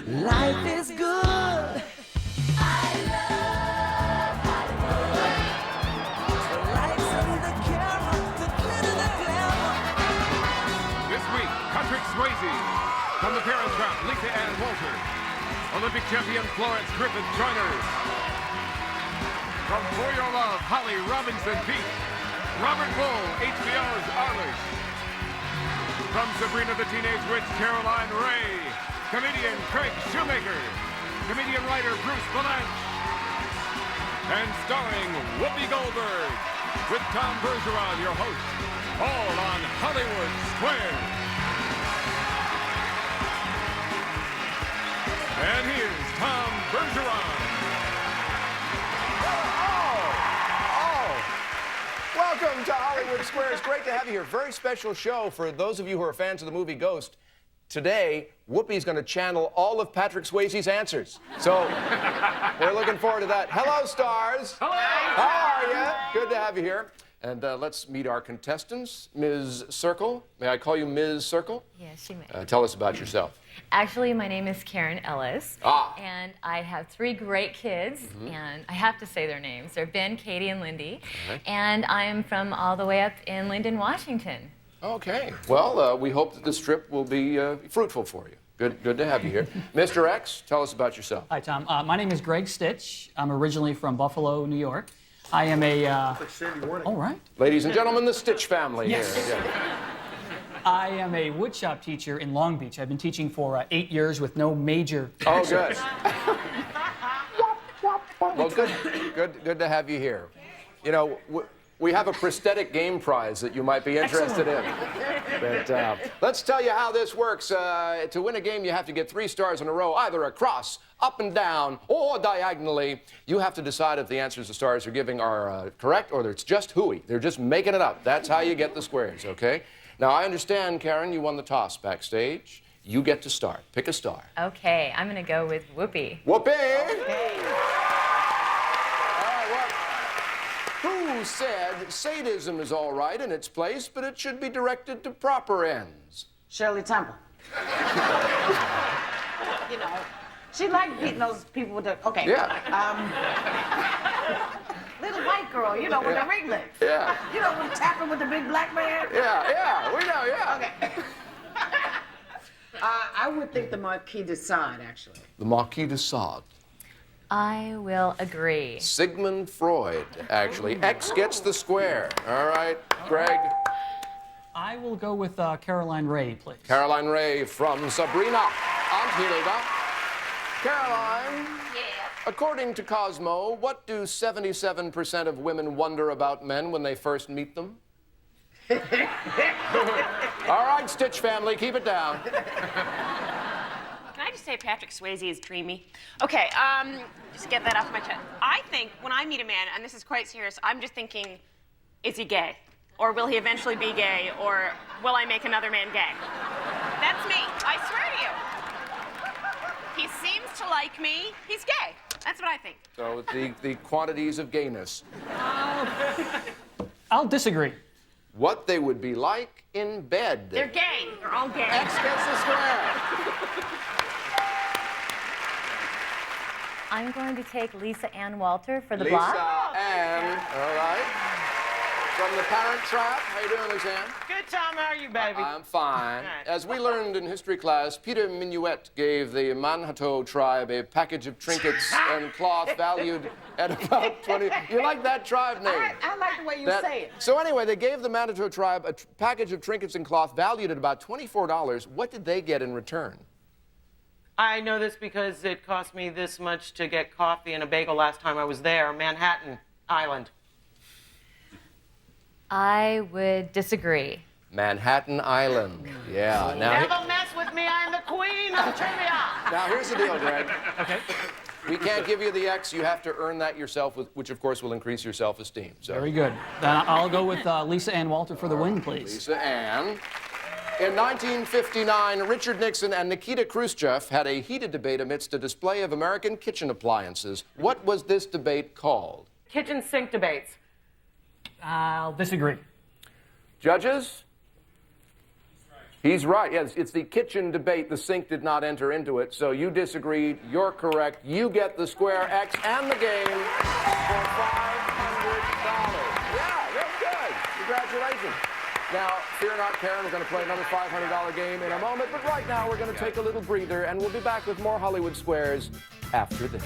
Life is good. I love Hollywood. The lights and the camera, the glitter, the glamour. This week, Patrick Swayze. From The Parent Trap, Lisa Ann Walter. Olympic champion Florence, Griffith, Joyner. From For Your Love, Holly Robinson Peete. Robert Wuhl, HBO's Arlish. From Sabrina the Teenage Witch, Caroline Rhea. Comedian Craig Shoemaker. Comedian writer Bruce Vilanch. And starring Whoopi Goldberg. With Tom Bergeron, your host. All on Hollywood Squares. And here's Tom Bergeron. Welcome to Hollywood Squares. Great to have you here. Very special show for those of you who are fans of the movie Ghost. Today, Whoopi's going to channel all of Patrick Swayze's answers. So, we're looking forward to that. Hello, stars. Hello. How are you? Good to have you here. And let's meet our contestants. Ms. Circle. May I call you Ms. Circle? Yes, you may. Tell us about yourself. Actually, my name is Karen Ellis. And I have 3 great kids, and I have to say their names. They're Ben, Katie, and Lindy. And I am from all the way up in Lyndon, Washington. Okay. Well, we hope that this trip will be fruitful for you. Good to have you here. Mr. X, tell us about yourself. Hi, Tom. My name is Greg Stitch. I'm originally from Buffalo, New York. I am a... All right. Ladies and gentlemen, the Stitch family Yes. here. Yeah. I am a woodshop teacher in Long Beach. I've been teaching for 8 years with no major... Oh, good. Well, good to have you here. You know, we have a prosthetic game prize that you might be interested in. But let's tell you how this works. To win a game, you have to get 3 stars in a row, either across, up and down, or diagonally. You have to decide if the answers the stars are giving are correct or it's just hooey. They're just making it up. That's how you get the squares, okay? Now, I understand, Karen, you won the toss backstage. You get to start. Pick a star. Okay, I'm going to go with Whoopi. Whoopi! Okay. All right, well, who said sadism is all right in its place, but it should be directed to proper ends? Shirley Temple. You know, she liked beating those people with the... Okay. Yeah. Little white girl, you know, with the ringlets. Yeah. You know, with tapping with the big black man. Yeah, we know, yeah. Okay. I would think the Marquis de Sade, actually. The Marquis de Sade. I will agree. Sigmund Freud, actually. X gets the square. All right, Greg. I will go with Caroline Rhea, please. Caroline Rhea from Sabrina. Aunt Hilda. Caroline. Yeah. According to Cosmo, what do 77% of women wonder about men when they first meet them? All right, Stitch family, keep it down. Can I just say Patrick Swayze is dreamy? Okay, just get that off my chest. I think when I meet a man, and this is quite serious, I'm just thinking, is he gay? Or will he eventually be gay? Or will I make another man gay? That's me, I swear to you. He seems to like me, he's gay. That's what I think. So the quantities of gayness. I'll disagree. What they would be like in bed. They're gay. They're all gay. X gets the square. I'm going to take Lisa Ann Walter for the Lisa block. Ann, all right. From The Parent Trap. How you doing, Lisa Ann? Good, Tom. How are you, baby? I'm fine. Right. As we learned in history class, Peter Minuet gave the Manhattan tribe a package of trinkets and cloth valued at about 20. You like that tribe name? I like the way you say it. So anyway, they gave the Manhattan tribe a package of trinkets and cloth valued at about $24. What did they get in return? I know this because it cost me this much to get coffee and a bagel last time I was there, Manhattan Island. I would disagree. Manhattan Island. Yeah. Never mess with me, I'm the queen of trivia. Now here's the deal, Greg. Okay. We can't give you the X. You have to earn that yourself, which of course will increase your self-esteem. So. Very good. Then I'll go with Lisa Ann Walter for the win, please. Lisa Ann. In 1959, Richard Nixon and Nikita Khrushchev had a heated debate amidst a display of American kitchen appliances. What was this debate called? Kitchen sink debates. I'll disagree. Judges? He's right. Yes, it's the kitchen debate. The sink did not enter into it. So you disagreed. You're correct. You get the square X and the game for $500. Yeah, that's good. Congratulations. Now, fear not, Karen. We're going to play another $500 game in a moment. But right now, we're going to take a little breather, and we'll be back with more Hollywood Squares after this.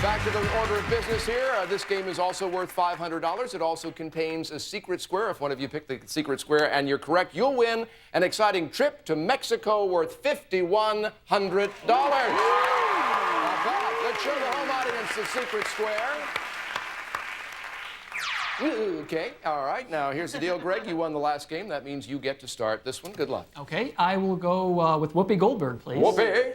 Back to the order of business here. This game is also worth $500. It also contains a secret square. If one of you pick the secret square and you're correct, you'll win an exciting trip to Mexico worth $5,100. Let's show the home audience the secret square. Okay, all right. Now, here's the deal, Greg. You won the last game. That means you get to start this one. Good luck. Okay, I will go with Whoopi Goldberg, please. Whoopi.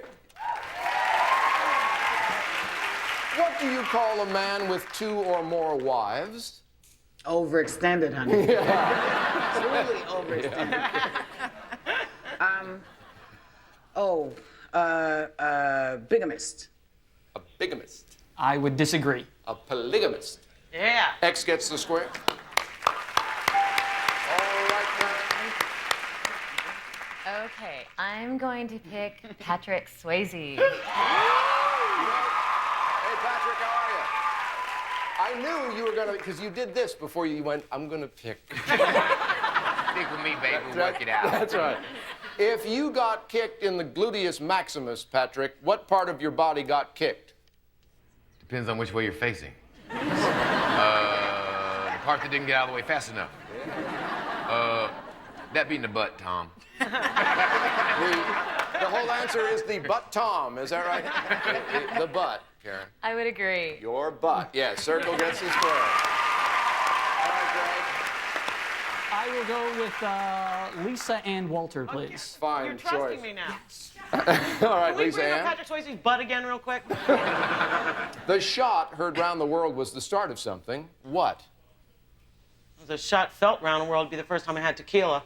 What do you call a man with 2 or more wives? Overextended, honey. Yeah. Truly overextended. Bigamist. A bigamist. I would disagree. A polygamist. Yeah. X gets the square. All right, Karen. Okay, I'm going to pick Patrick Swayze. Hey, Patrick, how are you? I knew you were going to, because you did this before you went, I'm going to pick. Stick with me, baby. We'll work it out. That's right. If you got kicked in the gluteus maximus, Patrick, what part of your body got kicked? Depends on which way you're facing. The part that didn't get out of the way fast enough. That being the butt, Tom. The whole answer is the butt Tom. Is that right? The butt, Karen. I would agree. Your butt. Yes, circle gets the square. All right, Greg. I will go with Lisa Ann Walter, please. Fine You're choice. trusting me now. All right, Can we Lisa bring up Ann. Patrick Swayze's butt again real quick? The shot heard round the world was the start of something. What? The shot felt round the world would be the first time I had tequila.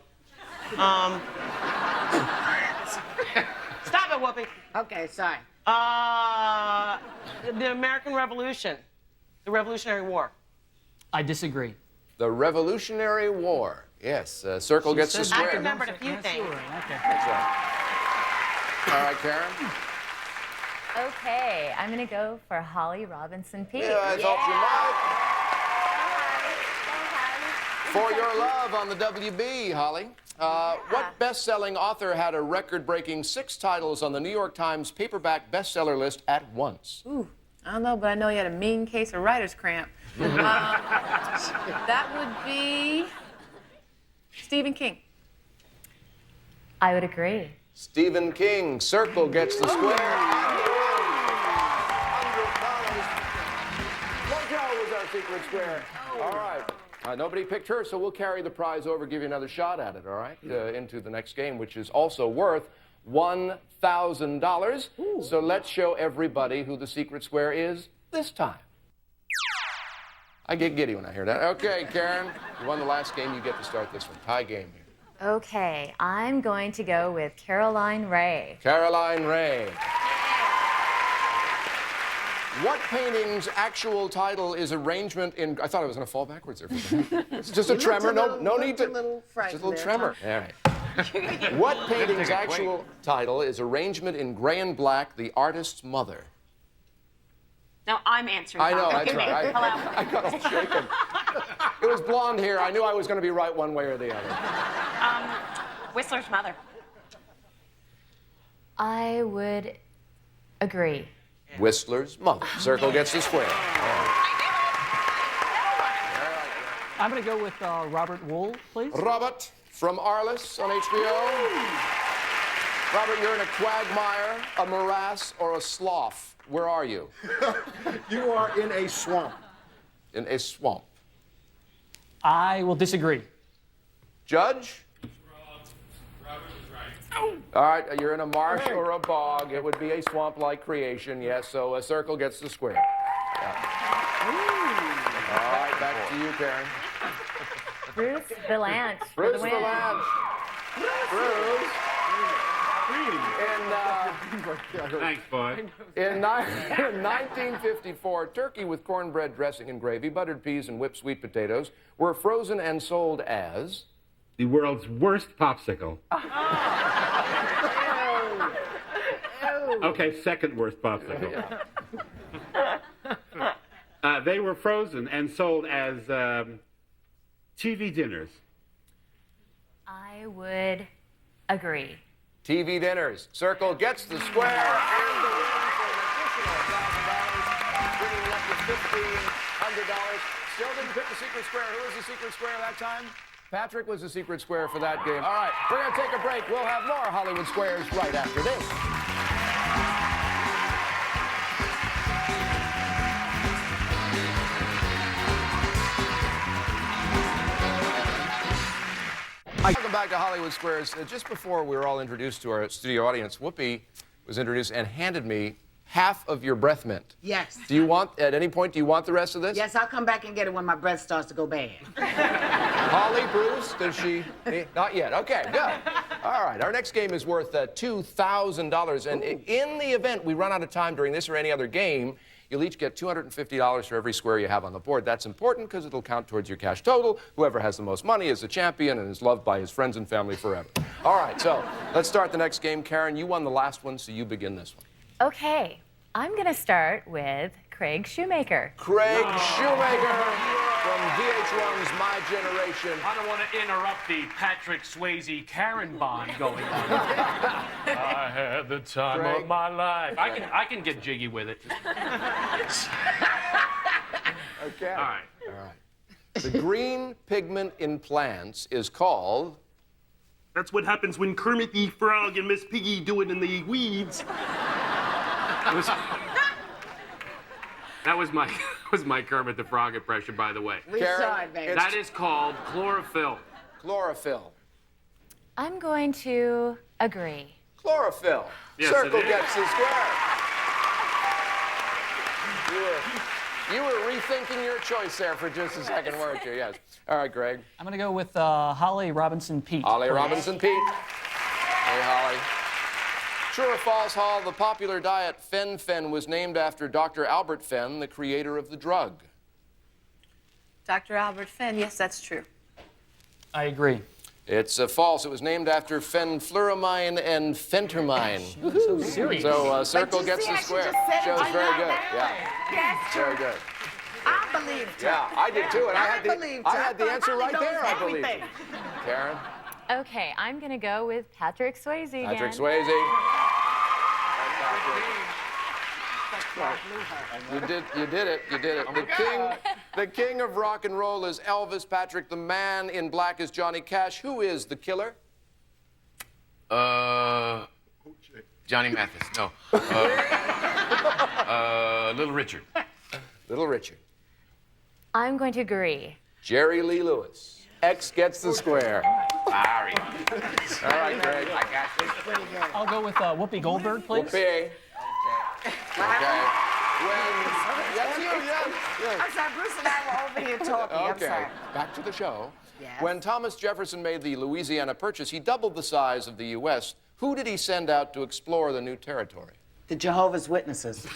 Stop it, Whoopi. Okay, sorry. The American Revolution. The Revolutionary War. I disagree. The Revolutionary War. Yes, circle gets the said square. I remembered a few Yes, things. you were. Okay. That's right. All right, Karen. Okay, I'm going to go for Holly Robinson Peete. Yeah, I thought you might. For your love on the WB, Holly. What best-selling author had a record-breaking 6 titles on the New York Times paperback bestseller list at once? Ooh, I don't know, but I know you had a mean case of writer's cramp. That would be Stephen King. I would agree. Stephen King. Circle gets the square. $100. Mojo was our secret square. All right. Nobody picked her, so we'll carry the prize over, give you another shot at it, all right? Into the next game, which is also worth $1,000. So let's show everybody who the secret square is this time. I get giddy when I hear that. Okay, Karen, you won the last game. You get to start this one. Tie game here. Okay, I'm going to go with Caroline Rhea. Caroline Rhea. What painting's actual title is arrangement in... I thought I was going to fall backwards there. It's just a tremor. No need to... A little Just a little tremor. All right. What painting's actual title is arrangement in gray and black, the artist's mother? No, I'm answering. I know, Tom. that's Give me. right. Hello. I got all shaken. It was blonde hair. I knew I was going to be right one way or the other. Whistler's mother. I would agree. Whistler's mother. Circle gets the square. I'm going to go with Robert Wuhl, please. Robert from Arliss on HBO. Robert, you're in a quagmire, a morass, or a slough. Where are you? You are in a swamp. In a swamp. I will disagree. Judge? All right, you're in a marsh or a bog. It would be a swamp-like creation, yes, so a circle gets the square. Yeah. All right, back to you, Karen. Bruce Vilanch. for Bruce the win. Vilanch. Bruce. Thanks, boy. In 1954, turkey with cornbread dressing and gravy, buttered peas, and whipped sweet potatoes were frozen and sold as... The world's worst popsicle. Okay, second worst popsicle. They were frozen and sold as TV dinners. I would agree. TV dinners. Circle gets the square and the win for an additional $1,000, bringing it up to $1,500. Still didn't pick the secret square. Who was the secret square that time? Patrick was the secret square for that game. All right, we're going to take a break. We'll have more Hollywood Squares right after this. Welcome back to Hollywood Squares. Just before we were all introduced to our studio audience, Whoopi was introduced and handed me half of your breath mint. Yes. Do you want, at any point, do you want the rest of this? Yes, I'll come back and get it when my breath starts to go bad. Holly, Bruce, does she? Not yet. Okay, good. All right, our next game is worth $2,000. And in the event we run out of time during this or any other game, you'll each get $250 for every square you have on the board. That's important because it'll count towards your cash total. Whoever has the most money is the champion and is loved by his friends and family forever. All right, so let's start the next game. Karen, you won the last one, so you begin this one. Okay, I'm going to start with Craig Shoemaker. Craig Shoemaker from VH1's My Generation. I don't want to interrupt the Patrick Swayze Karen Bond going on. I had the time Craig. of my life. I can get jiggy with it. Okay. All right. All right. The green pigment in plants is called... That's what happens when Kermit the Frog and Miss Piggy do it in the weeds. That was my Kermit the Frog impression, by the way. Karen, That is called chlorophyll. Chlorophyll. I'm going to agree. Chlorophyll. Yes, Circle it is. gets the square. You were rethinking your choice there for just a second, weren't you? Yes. All right, Greg. I'm going to go with Holly Robinson Peete. Holly please. Robinson Peete. Hey, Holly. True or false, Hall, the popular diet Fen-Phen was named after Dr. Albert Fenn, the creator of the drug. Dr. Albert Fenn, yes, that's true. I agree. It's false. It was named after fenfluramine and phentermine. So serious. So Circle you gets see the how she square. just said it Shows like very good. that? Yeah. Yes, Very good. I believed her. Yeah, I did too, and I believed her. had the answer Holly right knows there. I believe. everything. Karen. Okay, I'm going to go with Patrick Swayze again. Patrick Swayze. You did it. The king of rock and roll is Elvis. Patrick, the man in black is Johnny Cash. Who is the killer? Johnny Mathis. No. Little Richard. Little Richard. I'm going to agree. Jerry Lee Lewis. X gets the square. Sorry. All right, Greg. I got you. I'll go with Whoopi Goldberg, please. Whoopi. Okay. That's you, yes. I'm sorry, Bruce and I were over here talking. I'm Okay, sorry. back to the show. Yes. When Thomas Jefferson made the Louisiana Purchase, he doubled the size of the U.S. Who did he send out to explore the new territory? The Jehovah's Witnesses.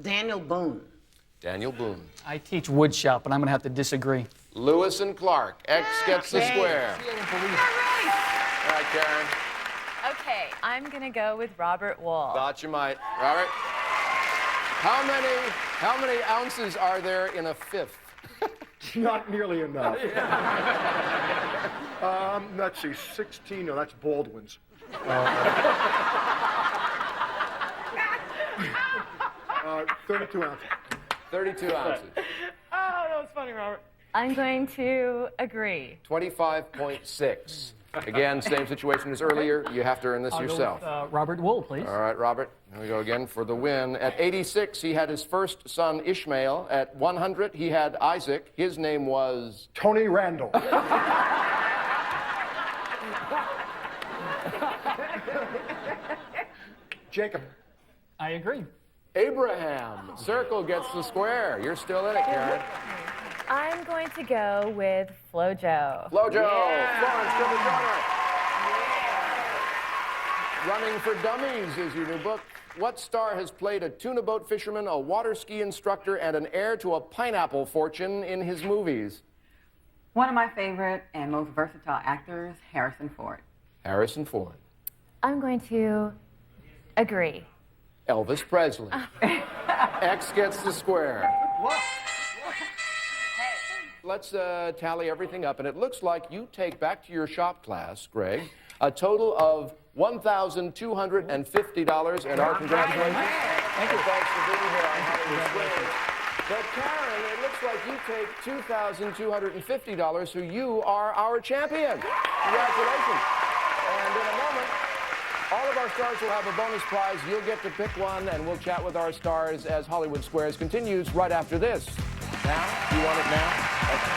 Daniel Boone. Daniel Boone. I teach wood shop, but I'm going to have to disagree. Lewis and Clark. X gets the square. All right, Karen. Okay, I'm going to go with Robert Wuhl. Thought you might. Robert? How many ounces are there in a fifth? Not nearly enough. Let's see, 16. No, that's Baldwin's. 32 ounces. 32 ounces. Oh, that was funny, Robert. I'm going to agree. 25.6. Again, same situation as earlier. You have to earn this I'll yourself. go with Robert Wuhl, please. All right, Robert. Here we go again for the win. At 86, he had his first son, Ishmael. At 100, he had Isaac. His name was... Tony Randall. Jacob. I agree. Abraham. Circle gets the square. You're still in it, Karen. I'm going to go with FloJo. FloJo. Yeah. Florence, Griffith, Joyner. Running for Dummies is your new book. What star has played a tuna boat fisherman, a water ski instructor, and an heir to a pineapple fortune in his movies? One of my favorite and most versatile actors, Harrison Ford. Harrison Ford. I'm going to agree. Elvis Presley. X gets the square. What? Let's tally everything up, and it looks like you take back to your shop class, Greg, a total of $1,250, and our congratulations. Thank you. Thanks for being here on Hollywood Squares. But Karen, it looks like you take $2,250, so you are our champion. Congratulations. And in a moment, all of our stars will have a bonus prize. You'll get to pick one, and we'll chat with our stars as Hollywood Squares continues right after this. Now? You want it now? Okay.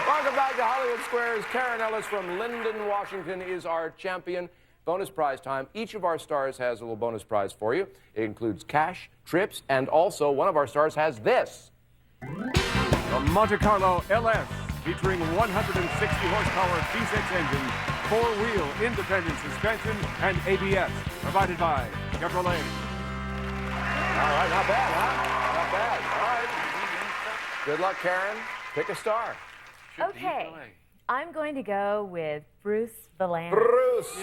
Welcome back to Hollywood Squares. Karen Ellis from Linden, Washington is our champion. Bonus prize time. Each of our stars has a little bonus prize for you. It includes cash, trips, and also one of our stars has this. The Monte Carlo LS, featuring 160 horsepower V6 engine, four-wheel independent suspension, and ABS, provided by Chevrolet. All right, not bad, huh? Not bad. All right. Good luck, Karen. Pick a star. Okay. I'm going to go with Bruce Vilanch. Bruce,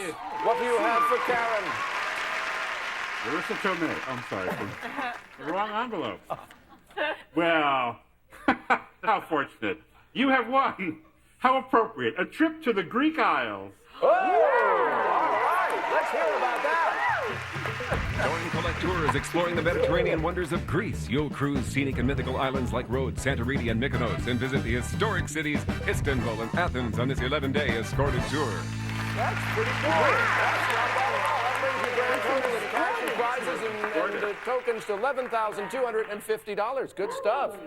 what do you have for Karen? Marissa Tomei. I'm sorry. The wrong envelope. Well, how fortunate. You have won. How appropriate. A trip to the Greek Isles. Oh, all right. Let's hear about that. Join Collect Tours exploring the Mediterranean wonders of Greece. You'll cruise scenic and mythical islands like Rhodes, Santorini, and Mykonos, and visit the historic cities Istanbul and Athens on this 11-day escorted tour. That's pretty cool. That's not bad at all. That brings your grand total of cash and prizes and tokens to $11,250. Good stuff.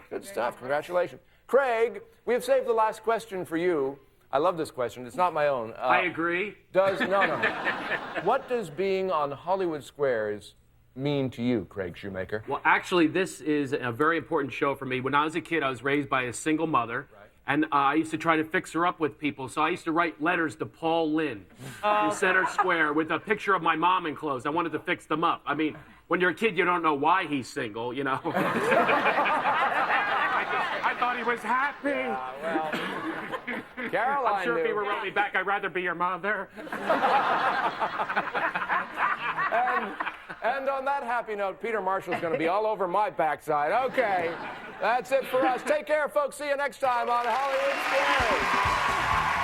Good stuff. Congratulations. Craig, we have saved the last question for you. I love this question. It's not my own. I agree. No. What does being on Hollywood Squares mean to you, Craig Shoemaker? Well, actually, this is a very important show for me. When I was a kid, I was raised by a single mother. Right. And I used to try to fix her up with people. So I used to write letters to Paul Lynn in Center Square with a picture of my mom enclosed. I wanted to fix them up. I mean, when you're a kid, you don't know why he's single, you know. I thought he was happy. Well, Caroline I'm sure if he knew. wrote me back, I'd rather be your mother. And on that happy note, Peter Marshall's going to be all over my backside. Okay, that's it for us. Take care, folks. See you next time on Hollywood Squares.